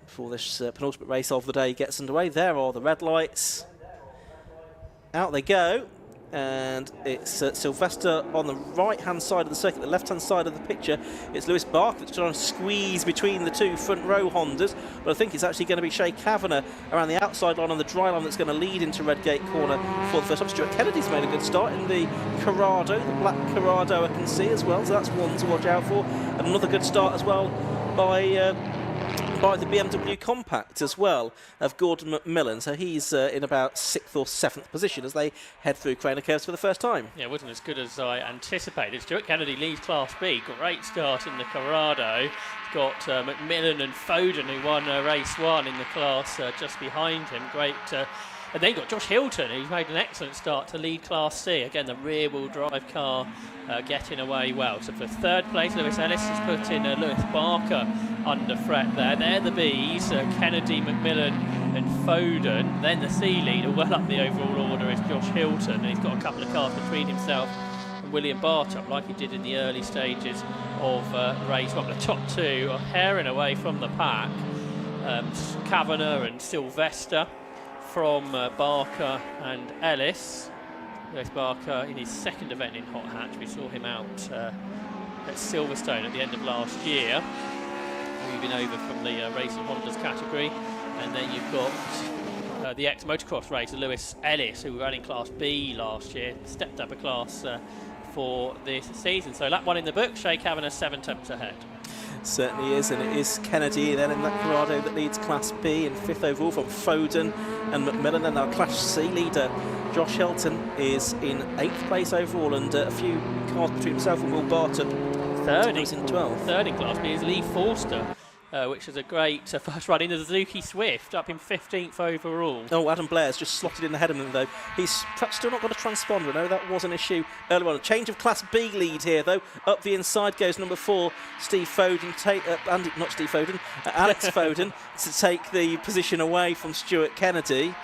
before this penultimate race of the day gets underway. There are the red lights. Out they go. And it's Sylvester on the right-hand side of the circuit, the left-hand side of the picture. It's Lewis Barker that's trying to squeeze between the two front row Hondas, but I think it's actually going to be Shea Kavanagh around the outside line on the dry line that's going to lead into Redgate Corner for the first time. Stuart Kennedy's made a good start in the Corrado, the black Corrado I can see as well, so that's one to watch out for. And another good start as well by the BMW Compact as well of Gordon McMillan, so he's in about 6th or 7th position as they head through Craner Curves for the first time. Yeah, it wasn't as good as I anticipated. Stuart Kennedy leads Class B, great start in the Corrado. He's got McMillan and Foden who won race 1 in the class just behind him. Great. And then you've got Josh Hilton, who's made an excellent start to lead Class C. Again, the rear-wheel drive car getting away well. So for 3rd place, Lewis Ellis has put in Lewis Barker under threat there. They're the Bs, Kennedy, McMillan and Foden. Then the C leader, well up the overall order, is Josh Hilton. And he's got a couple of cars between himself and William Bartup, like he did in the early stages of race 1. The top two are pairing away from the pack. Kavanagh and Sylvester from Barker and Ellis. Lewis Barker in his 2nd event in Hot Hatch. We saw him out at Silverstone at the end of last year, moving over from the Racing Hondas category. And then you've got the ex-motocross racer Lewis Ellis, who ran in Class B last year, stepped up a class for this season. So lap 1 in the book, Shea Kavanagh 7 tenths ahead. Certainly is, and it is Kennedy then in that Corrado that leads Class B in 5th overall from Foden and McMillan. And our Class C leader Josh Hilton is in 8th place overall, and a few cars between himself and Will Barton. 3rd in 12th. 3rd in Class B is Lee Forster, which is a great first run in the Suzuki Swift, up in 15th overall. Oh, Adam Blair's just slotted in ahead of him though. He's perhaps still not got a transponder. No, that was an issue earlier on. A change of Class B lead here though. Up the inside goes number 4, Steve Foden, Alex Foden, to take the position away from Stuart Kennedy.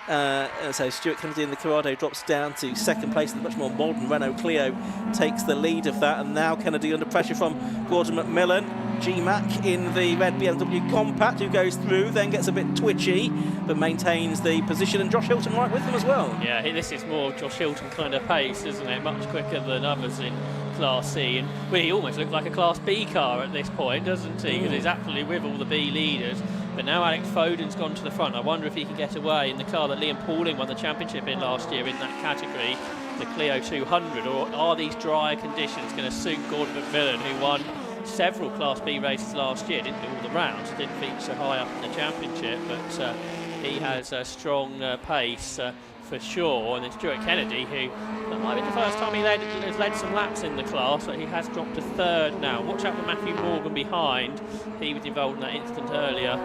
So Stuart Kennedy in the Corrado drops down to 2nd place. The much more modern Renault Clio takes the lead of that, and now Kennedy under pressure from Gordon McMillan. G-Mac in the red BMW Compact, who goes through, then gets a bit twitchy, but maintains the position, and Josh Hilton right with them as well. Yeah, this is more Josh Hilton kind of pace, isn't it? Much quicker than others in Class C, and he almost looks like a Class B car at this point, doesn't he? Because he's absolutely with all the B leaders. But now Alex Foden's gone to the front. I wonder if he can get away in the car that Liam Pauling won the championship in last year in that category, the Clio 200, or are these drier conditions going to suit Gordon McMillan, who won several Class B races last year, didn't do all the rounds, didn't feature high up in the championship, but he has a strong pace for sure. And then Stuart Kennedy, who that might be the first time has led some laps in the class, but he has dropped to 3rd now. Watch out for Matthew Morgan behind. He was involved in that incident earlier.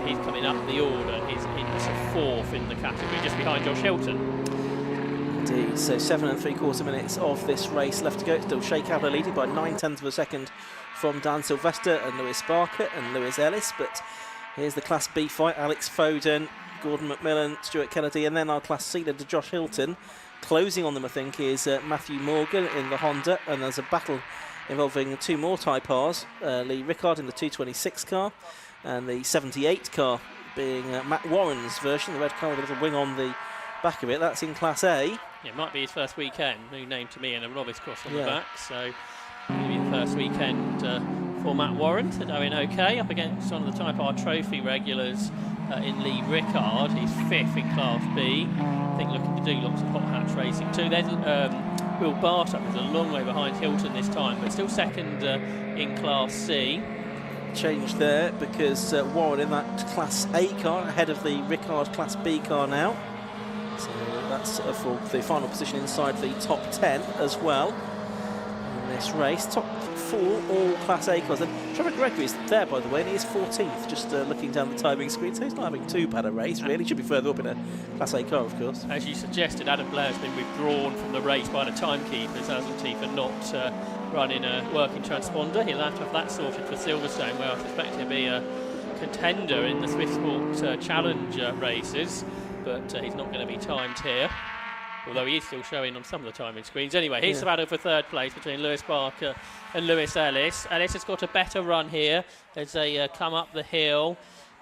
He's coming up the order. He's into 4th in the category, just behind Josh Hilton. Indeed, so 7 3/4 minutes of this race left to go. It's still Shea Kavanagh leading by 9/10 of a second from Dan Sylvester and Lewis Barker and Lewis Ellis. But here's the Class B fight: Alex Foden, Gordon McMillan, Stuart Kennedy, and then our Class C leader Josh Hilton. Closing on them, I think, is Matthew Morgan in the Honda, and there's a battle involving 2 more Type Rs, Lee Rickard in the 226 car, and the 78 car being Matt Warren's version, the red car with a little wing on the back of it. That's in Class A. Yeah, it might be his first weekend, new name to me, and a novice cross on the back, so maybe the first weekend for Matt Warren. So doing okay up against one of the Type R Trophy regulars in Lee Rickard. He's 5th in Class B. I think looking to do lots of hot hatch racing too. There's Will Bartup is a long way behind Hilton this time, but still 2nd in Class C. Change there because Warren in that Class A car ahead of the Rickard Class B car now. So that's for the final position inside the top 10 as well in this race. Top 4 all Class A cars. And Trevor Gregory's there, by the way, and he is 14th, just looking down the timing screen, so he's not having too bad a race, really. Should be further up in a Class A car, of course. As you suggested, Adam Blair's been withdrawn from the race by the timekeepers, hasn't he, for not running a working transponder. He'll have to have that sorted for Silverstone, where I suspect he'll be a contender in the Swiss Sport Challenge races, but he's not going to be timed here, although he is still showing on some of the timing screens. Anyway, here's the battle for 3rd place between Lewis Barker and Lewis Ellis. Ellis has got a better run here as they come up the hill.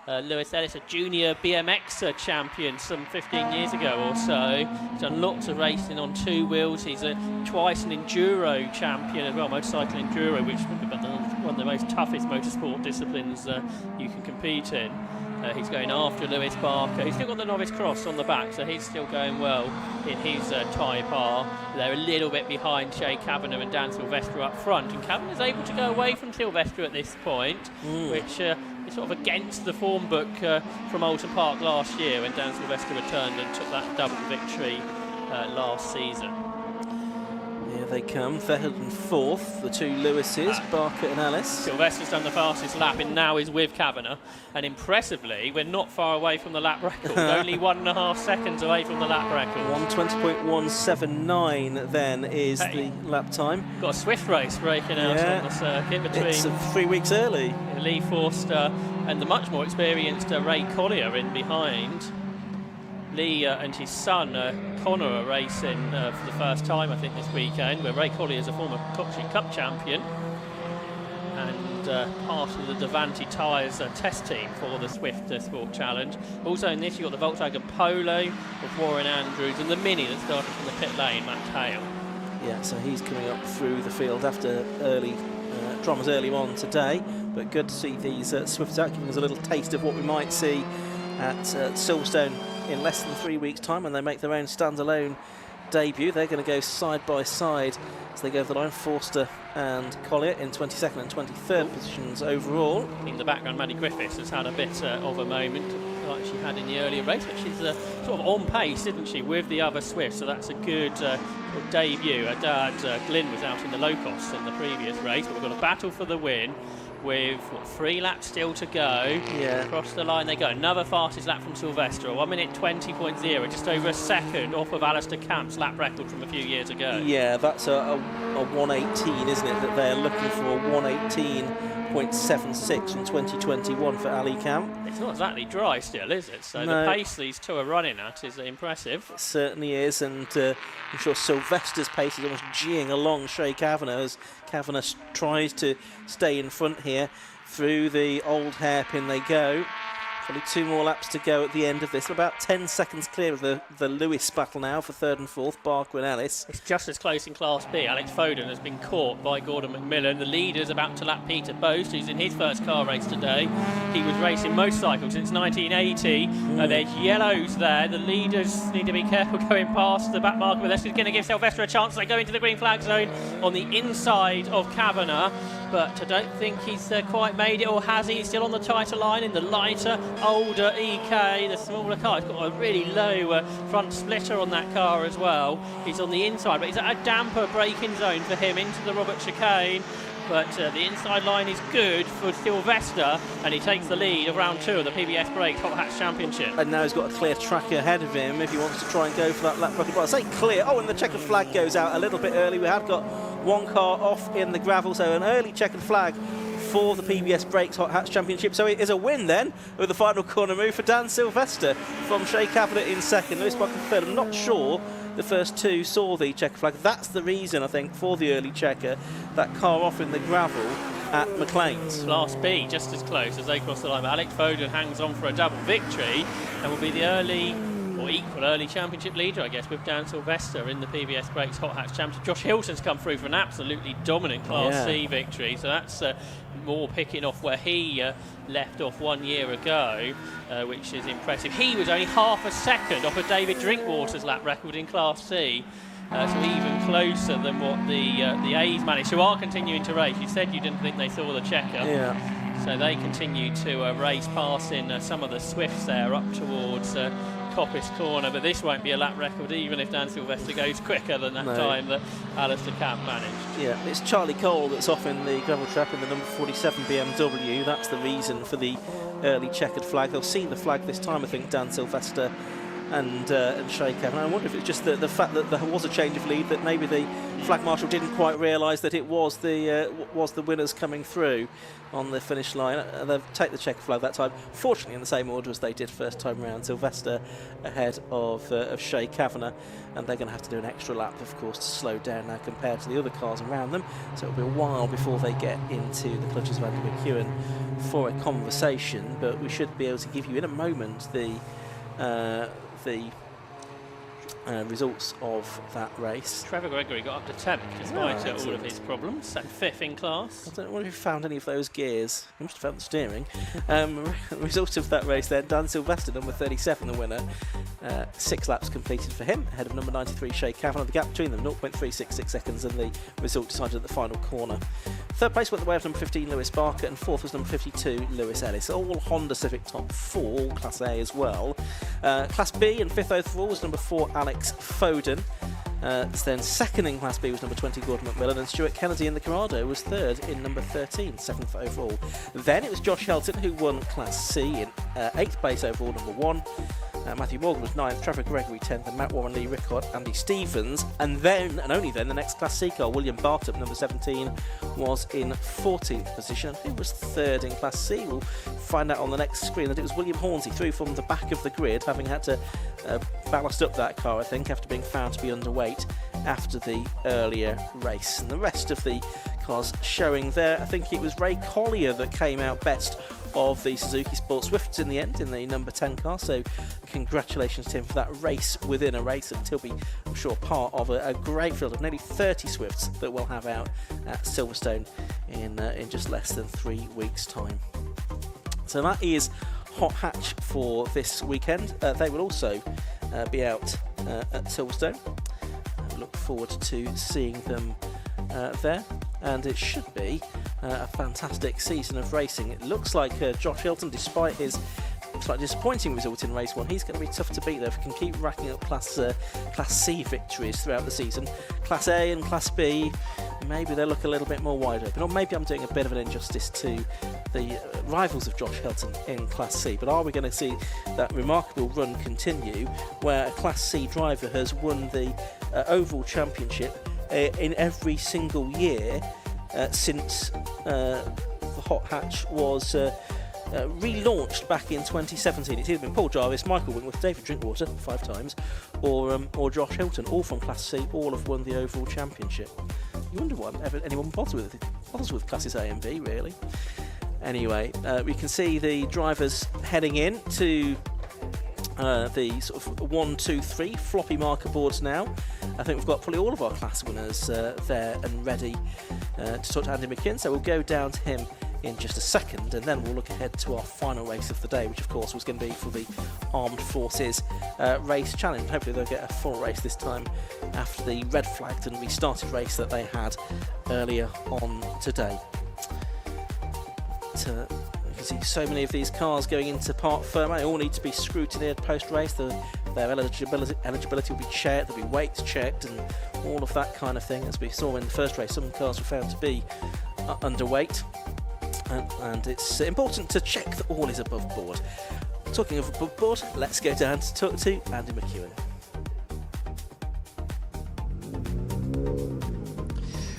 Lewis Ellis, a junior BMX champion some 15 years ago or so. He's done lots of racing on two wheels. He's twice an enduro champion as well, motorcycle enduro, which is one of the most toughest motorsport disciplines you can compete in. He's going after Lewis Barker. He's still got the novice cross on the back, so he's still going well in his Type R. They're a little bit behind Shay Kavanagh and Dan Sylvester up front, and Kavanagh's able to go away from Sylvester at this point, which is sort of against the form book from Alton Park last year when Dan Sylvester returned and took that double victory last season. Here they come, third and fourth, the two Lewises, Barker and Ellis. Sylvester's done the fastest lap and now is with Kavanagh, and impressively we're not far away from the lap record, only 1.5 seconds away from the lap record. 1:20.179 then is the lap time. Got a swift race breaking out on the circuit between it's 3 weeks early. Lee Forster and the much more experienced Ray Collier in behind. Lee and his son Connor are racing for the first time, I think, this weekend, where Ray Collier is a former Cochrane Cup champion and part of the Davanti Tyres test team for the Swift Sport Challenge. Also in this, you've got the Volkswagen Polo with Warren Andrews and the Mini that started from the pit lane, Matt Hale. Yeah, so he's coming up through the field after dramas early on today, but good to see these Swifts out, giving us a little taste of what we might see at Silverstone in less than 3 weeks' time when they make their own standalone debut. They're going to go side by side as they go over the line. Forster and Collier in 22nd and 23rd positions overall. In the background, Maddie Griffiths has had a bit of a moment like she had in the earlier race, but she's sort of on pace, isn't she, with the other Swift, so that's a good debut. Her dad, Glyn, was out in the low cost in the previous race, but we've got a battle for the win with 3 laps still to go. Across the line they go. Another fastest lap from Sylvester, a 1:20.0, just over a second off of Alistair Camp's lap record from a few years ago. Yeah, that's a 1:18, isn't it, that they're looking for, 1:18.76 in 2021 for Ali Camp. It's not exactly dry still, is it? So the pace these two are running at is impressive. It certainly is, and I'm sure Sylvester's pace is almost geeing along Shay Kavanagh as Kavanagh tries to stay in front here. Through the old hairpin they go. Probably 2 more laps to go at the end of this. About 10 seconds clear of the Lewis battle now for third and fourth, Barker and Ellis. It's just as close in Class B. Alex Foden has been caught by Gordon McMillan. The leader's about to lap Peter Boast, who's in his first car race today. He was racing motorcycles since 1980. There's yellows there. The leaders need to be careful going past the back marker, but this is going to give Sylvester a chance. They go into the green flag zone on the inside of Kavanagh, but I don't think he's quite made it, or has he? He's still on the tighter line in the lighter, older EK, the smaller car. He's got a really low front splitter on that car as well. He's on the inside, but he's at a damper braking zone for him into the Robert chicane. But the inside line is good for Sylvester, and he takes the lead of round 2 of the PBS Brakes Hot Hats Championship. And now he's got a clear track ahead of him if he wants to try and go for that lap record. Well, I say clear. Oh, and the checkered flag goes out a little bit early. We have got one car off in the gravel, so an early checkered flag for the PBS Brakes Hot Hats Championship. So it is a win then with the final corner move for Dan Sylvester from Shay Kavanagh in second, Lewis Barker third. I'm not sure the first 2 saw the checker flag. That's the reason, I think, for the early checker. That car off in the gravel at McLean's. Class B just as close as they cross the line. But Alex Foden hangs on for a double victory and will be the early or equal early championship leader, I guess, with Dan Sylvester in the PBS Brakes Hot Hats Championship. Josh Hilton's come through for an absolutely dominant Class C victory, so that's more picking off where he left off 1 year ago, which is impressive. He was only half a second off of David Drinkwater's lap record in Class C. So even closer than what the A's managed, who are continuing to race. You said you didn't think they saw the checker. Yeah. So they continue to race, passing some of the Swifts there up towards Coppice Corner, but this won't be a lap record even if Dan Sylvester goes quicker than that time that Alistair Camp managed. Yeah, it's Charlie Cole that's off in the gravel trap in the number 47 BMW. That's the reason for the early checkered flag. They'll see the flag this time, I think, Dan Sylvester and Shay Kavanagh. I wonder if it's just the fact that there was a change of lead, that maybe the flag marshal didn't quite realise that it was the winners coming through on the finish line. They'll take the checker flag that time, fortunately in the same order as they did first time round. Sylvester ahead of Shay Kavanagh, and they're going to have to do an extra lap, of course, to slow down now compared to the other cars around them. So it'll be a while before they get into the clutches of Andy McEwen for a conversation, but we should be able to give you in a moment the results of that race. Trevor Gregory got up to 10th despite all of his problems, and 5th in class. I don't know if he found any of those gears. He must have found the steering. Result of that race then, Dan Sylvester, number 37, the winner. 6 laps completed for him, ahead of number 93, Shay Kavanagh. The gap between them, 0.366 seconds, and the result decided at the final corner. Third place went the way of number 15, Lewis Barker, and fourth was number 52, Lewis Ellis. All Honda Civic top 4, all Class A as well. Class B and 5th overall was number 4, Alex Foden. Then second in Class B was number 20, Gordon McMillan, and Stuart Kennedy in the Corrado was third in number 13, 7th overall. Then it was Josh Helton who won Class C in 8th place overall, number 1. Matthew Morgan was 9th, Trevor Gregory 10th, and Matt Warren, Lee Rickard, Andy Stevens. And then, and only then, the next Class C car, William Bartup, number 17, was in 14th position. Who was third in Class C? We'll find out on the next screen that it was William Hornsey, through from the back of the grid, having had to ballast up that car, I think, after being found to be underweight after the earlier race. And the rest of the cars showing there, I think it was Ray Collier that came out best of the Suzuki Sport Swifts in the end, in the number 10 car, so congratulations to him for that race within a race, and he'll be, I'm sure, part of a great field of nearly 30 Swifts that we'll have out at Silverstone in just less than 3 weeks' time. So that is Hot Hatch for this weekend. They will also be out at Silverstone. I look forward to seeing them there, and it should be a fantastic season of racing. It looks like Josh Hilton, despite his slightly disappointing result in race 1, he's going to be tough to beat though if he can keep racking up Class C victories throughout the season. Class A and Class B, maybe they look a little bit more wide open, or maybe I'm doing a bit of an injustice to the rivals of Josh Hilton in Class C, but are we going to see that remarkable run continue where a Class C driver has won the overall championship in every single year since the Hot Hatch was relaunched back in 2017. It's either been Paul Jarvis, Michael Winkworth, David Drinkwater 5 times, or Josh Hilton, all from Class C. All have won the overall championship. You wonder why anyone bothers with Classes A and B, really. Anyway, we can see the drivers heading in to the sort of 1, 2, 3 floppy marker boards now. I think we've got probably all of our class winners there and ready to talk to Andy McKinn, so we'll go down to him in just a second, and then we'll look ahead to our final race of the day, which of course was going to be for the Armed Forces Race Challenge. Hopefully they'll get a full race this time after the red flagged and restarted race that they had earlier on today. You can see so many of these cars going into Parc Fermé. They all need to be scrutineered post-race. Their eligibility will be checked, there'll be weights checked and all of that kind of thing. As we saw in the first race, some cars were found to be underweight, and it's important to check that all is above board. Talking of above board, let's go down to talk to Andy McEwen.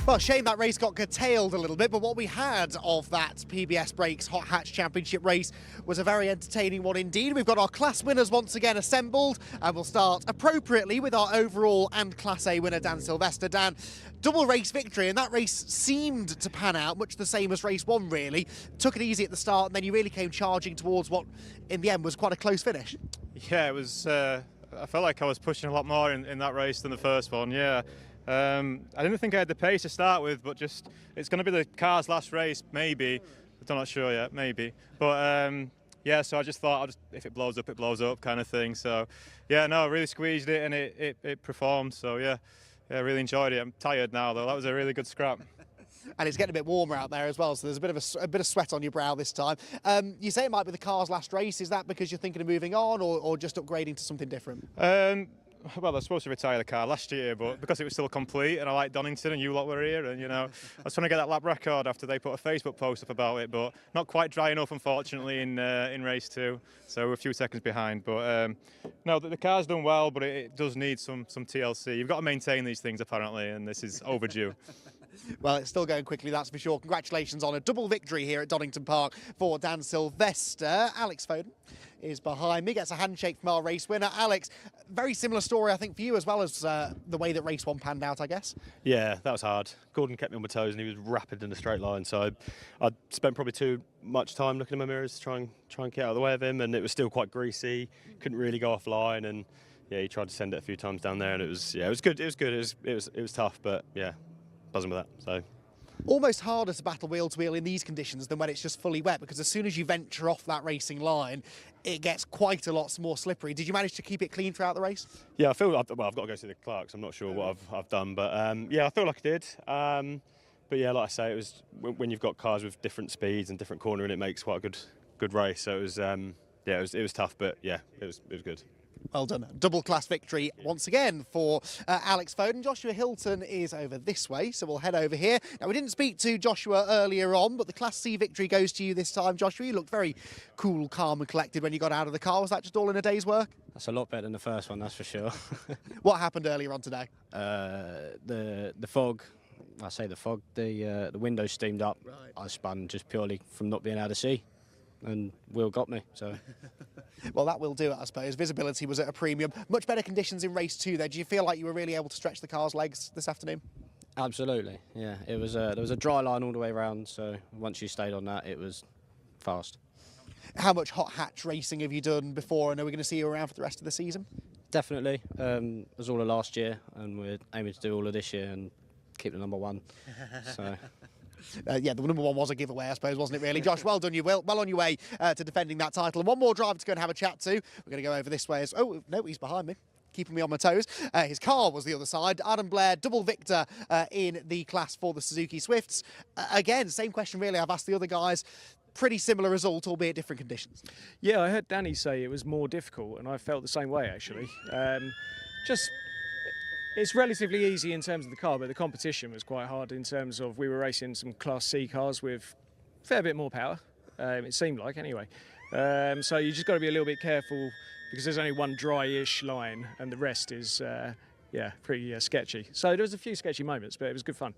Well, shame that race got curtailed a little bit, but what we had of that PBS Brakes Hot Hatch Championship race was a very entertaining one indeed. We've got our class winners once again assembled, and we'll start appropriately with our overall and Class A winner, Dan Sylvester. Dan, double race victory, and that race seemed to pan out much the same as race 1, really. Took it easy at the start, and then you really came charging towards what, in the end, was quite a close finish. Yeah, it was. I felt like I was pushing a lot more in that race than the first one, yeah. I didn't think I had the pace to start with, but just it's going to be the car's last race, maybe. I'm not sure yet, maybe. But yeah, so I just thought, if it blows up kind of thing. So yeah, no, I really squeezed it and it performed. So yeah, I really enjoyed it. I'm tired now though. That was a really good scrap. And it's getting a bit warmer out there as well, so there's a bit of sweat on your brow this time. You say it might be the car's last race. Is that because you're thinking of moving on, or just upgrading to something different? well, they're supposed to retire the car last year, but because it was still complete, and I like Donington, and you lot were here, and I was trying to get that lap record after they put a Facebook post up about it, but not quite dry enough, unfortunately, in race 2. So we're a few seconds behind. But no, the car's done well, but it does need some TLC. You've got to maintain these things apparently, and this is overdue. Well, it's still going quickly, that's for sure. Congratulations on a double victory here at Donington Park for Dan Sylvester. Alex Foden is behind me, gets a handshake from our race winner. Alex, very similar story, I think, for you, as well as the way that race 1 panned out, I guess. Yeah, that was hard. Gordon kept me on my toes, and he was rapid in a straight line. So I spent probably too much time looking in my mirrors to try and get out of the way of him, and it was still quite greasy. Couldn't really go offline, and yeah, he tried to send it a few times down there, and it was good. It was good. It was tough, but yeah, buzzing with that. So. Almost harder to battle wheel to wheel in these conditions than when it's just fully wet, because as soon as you venture off that racing line, it gets quite a lot more slippery. Did you manage to keep it clean throughout the race? Yeah, I've got to go see the clerks. I'm not sure what I've done, but yeah, I feel like I did. But yeah, like I say, it was when you've got cars with different speeds and different cornering, it makes quite a good race. So it was it was tough, but yeah, it was good. Well done. Double class victory once again for Alex Foden. Joshua Hilton is over this way, so we'll head over here. Now, we didn't speak to Joshua earlier on, but the Class C victory goes to you this time, Joshua. You looked very cool, calm and collected when you got out of the car. Was that just all in a day's work? That's a lot better than the first one, that's for sure. What happened earlier on today? The fog, I say the fog, the windows steamed up. Right. I spun just purely from not being able to see, and Will got me, so... Well, that will do it, I suppose. Visibility was at a premium. Much better conditions in race 2 there. Do you feel like you were really able to stretch the car's legs this afternoon? Absolutely, yeah. It was there was a dry line all the way around, so once you stayed on that, it was fast. How much hot hatch racing have you done before, and are we going to see you around for the rest of the season? Definitely. It was all of last year, and we're aiming to do all of this year and keep the #1. So... Yeah, the #1 was a giveaway, I suppose, wasn't it, really? Josh, well done. You're well on your way to defending that title. And one more driver to go and have a chat to. We're going to go over this way. Oh, no, he's behind me, keeping me on my toes. His car was the other side. Adam Blair, double victor in the class for the Suzuki Swifts. Again, same question, really. I've asked the other guys. Pretty similar result, albeit different conditions. Yeah, I heard Danny say it was more difficult, and I felt the same way, actually. It's relatively easy in terms of the car, but the competition was quite hard in terms of we were racing some Class C cars with a fair bit more power, it seemed like anyway. So you just got to be a little bit careful because there's only one dry-ish line and the rest is, pretty sketchy. So there was a few sketchy moments, but it was good fun.